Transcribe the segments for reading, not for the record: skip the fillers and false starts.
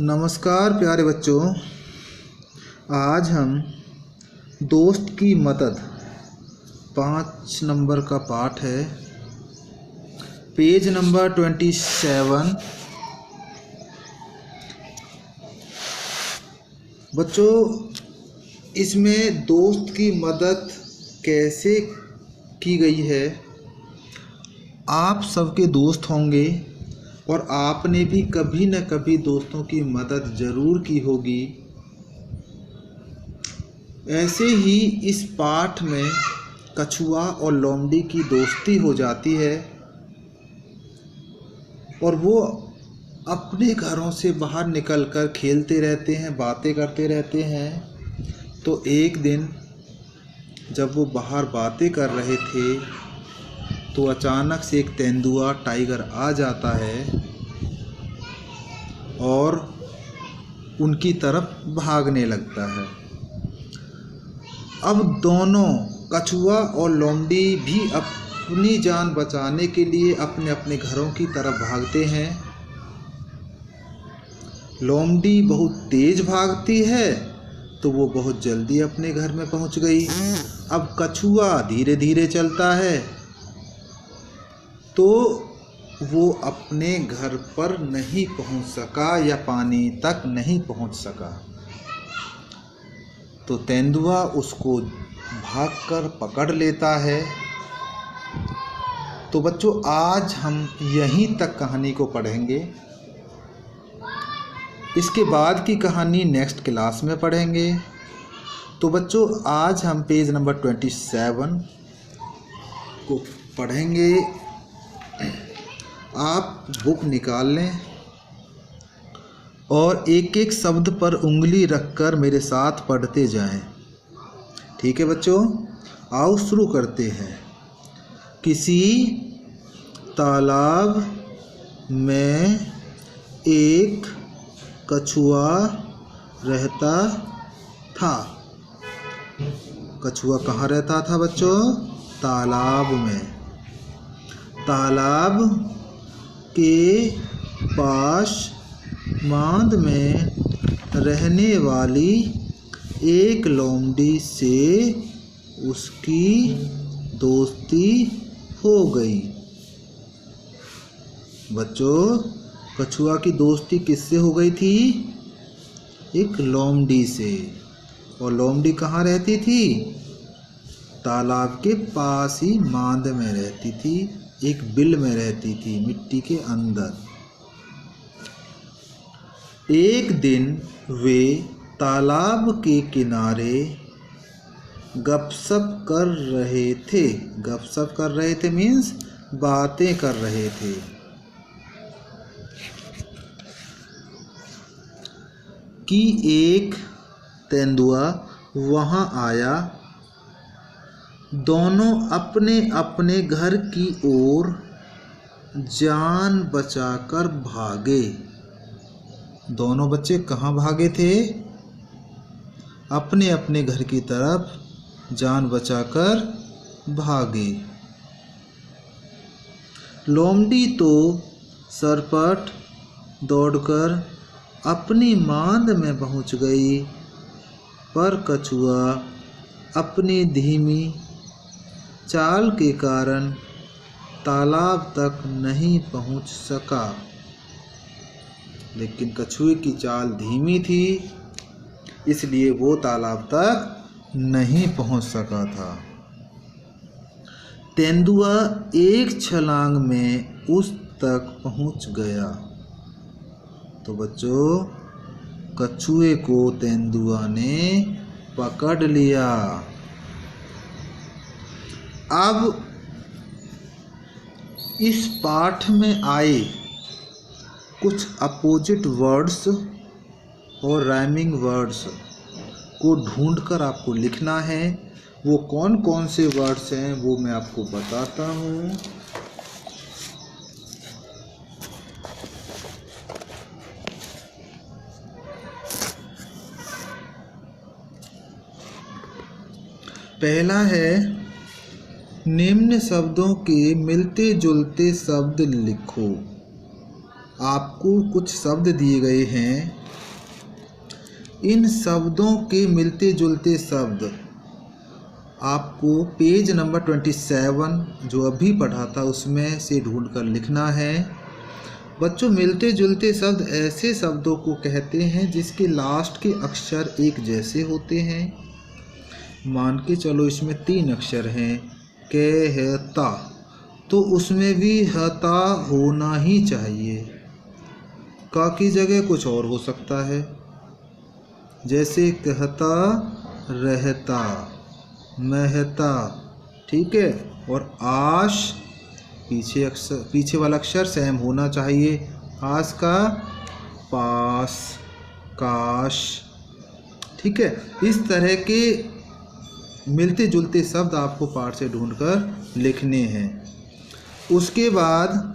नमस्कार प्यारे बच्चों, आज हम दोस्त की मदद 5 नंबर का पाठ है। Page number 27। बच्चों, इसमें दोस्त की मदद कैसे की गई है। आप सबके दोस्त होंगे और आपने भी कभी न कभी दोस्तों की मदद ज़रूर की होगी। ऐसे ही इस पाठ में कछुआ और लोमड़ी की दोस्ती हो जाती है और वो अपने घरों से बाहर निकलकर खेलते रहते हैं, बातें करते रहते हैं। तो एक दिन जब वो बाहर बातें कर रहे थे तो अचानक से एक तेंदुआ टाइगर आ जाता है और उनकी तरफ भागने लगता है। अब दोनों कछुआ और लोमड़ी भी अपनी जान बचाने के लिए अपने अपने घरों की तरफ भागते हैं। लोमड़ी बहुत तेज भागती है तो वो बहुत जल्दी अपने घर में पहुंच गई। अब कछुआ धीरे धीरे चलता है तो वो अपने घर पर नहीं पहुंच सका या पानी तक नहीं पहुंच सका। तो तेंदुआ उसको भागकर पकड़ लेता है। तो बच्चों, आज हम यहीं तक कहानी को पढ़ेंगे। इसके बाद की कहानी नेक्स्ट क्लास में पढ़ेंगे। तो बच्चों, आज हम पेज नंबर 27 को पढ़ेंगे। आप बुक निकाल लें और एक एक शब्द पर उंगली रखकर मेरे साथ पढ़ते जाएं। ठीक है बच्चों, आओ शुरू करते हैं। किसी तालाब में एक कछुआ रहता था। कछुआ कहाँ रहता था बच्चों? तालाब में। तालाब के पास मांद में रहने वाली एक लोमड़ी से उसकी दोस्ती हो गई। बच्चों, कछुआ की दोस्ती किससे हो गई थी? एक लोमड़ी से। और लोमड़ी कहाँ रहती थी? तालाब के पास ही मांद में रहती थी, एक बिल में रहती थी, मिट्टी के अंदर। एक दिन वे तालाब के किनारे गपशप कर रहे थे। गपशप कर रहे थे मीन्स बातें कर रहे थे। कि एक तेंदुआ वहां आया। दोनों अपने अपने घर की ओर जान बचाकर भागे। दोनों बच्चे कहाँ भागे थे? अपने अपने घर की तरफ जान बचाकर भागे। लोमड़ी तो सरपट दौड़कर अपनी मांद में पहुंच गई, पर कछुआ अपनी धीमी चाल के कारण तालाब तक नहीं पहुंच सका। लेकिन कछुए की चाल धीमी थी, इसलिए वो तालाब तक नहीं पहुंच सका था। तेंदुआ एक छलांग में उस तक पहुंच गया। तो बच्चों, कछुए को तेंदुआ ने पकड़ लिया। अब इस पाठ में आए कुछ अपोजिट वर्ड्स और राइमिंग वर्ड्स को ढूंढकर आपको लिखना है। वो कौन कौन से वर्ड्स हैं वो मैं आपको बताता हूँ। पहला है, निम्न शब्दों के मिलते जुलते शब्द लिखो। आपको कुछ शब्द दिए गए हैं, इन शब्दों के मिलते जुलते शब्द आपको पेज नंबर 27 जो अभी पढ़ा था उसमें से ढूंढकर लिखना है। बच्चों, मिलते जुलते शब्द ऐसे शब्दों को कहते हैं जिसके लास्ट के अक्षर एक जैसे होते हैं। मान के चलो इसमें 3 अक्षर हैं, कहता, तो उसमें भी हता होना ही चाहिए। का की जगह कुछ और हो सकता है, जैसे कहता, रहता, महता, ठीक है। और आश, पीछे वाला अक्षर सेम होना चाहिए। आस का पास, काश, ठीक है। इस तरह के मिलते जुलते शब्द आपको पाठ से ढूंढकर लिखने हैं। उसके बाद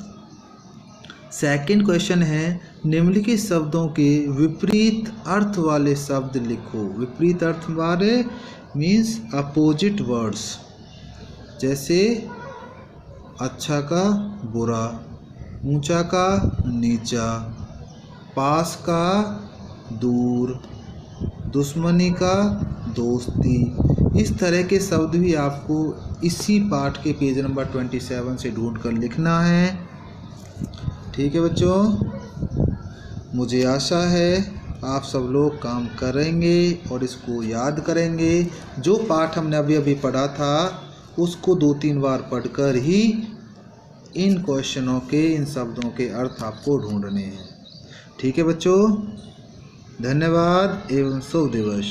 सेकंड क्वेश्चन है, निम्नलिखित शब्दों के विपरीत अर्थ वाले शब्द लिखो। विपरीत अर्थ वाले मीन्स अपोजिट वर्ड्स, जैसे अच्छा का बुरा, ऊंचा का नीचा, पास का दूर, दुश्मनी का दोस्ती। इस तरह के शब्द भी आपको इसी पाठ के पेज नंबर 27 से ढूंढ कर लिखना है। ठीक है बच्चों, मुझे आशा है आप सब लोग काम करेंगे और इसको याद करेंगे। जो पाठ हमने अभी अभी पढ़ा था उसको 2-3 बार पढ़कर ही इन क्वेश्चनों के, इन शब्दों के अर्थ आपको ढूंढने हैं। ठीक है बच्चों, धन्यवाद एवं शुभ दिवस।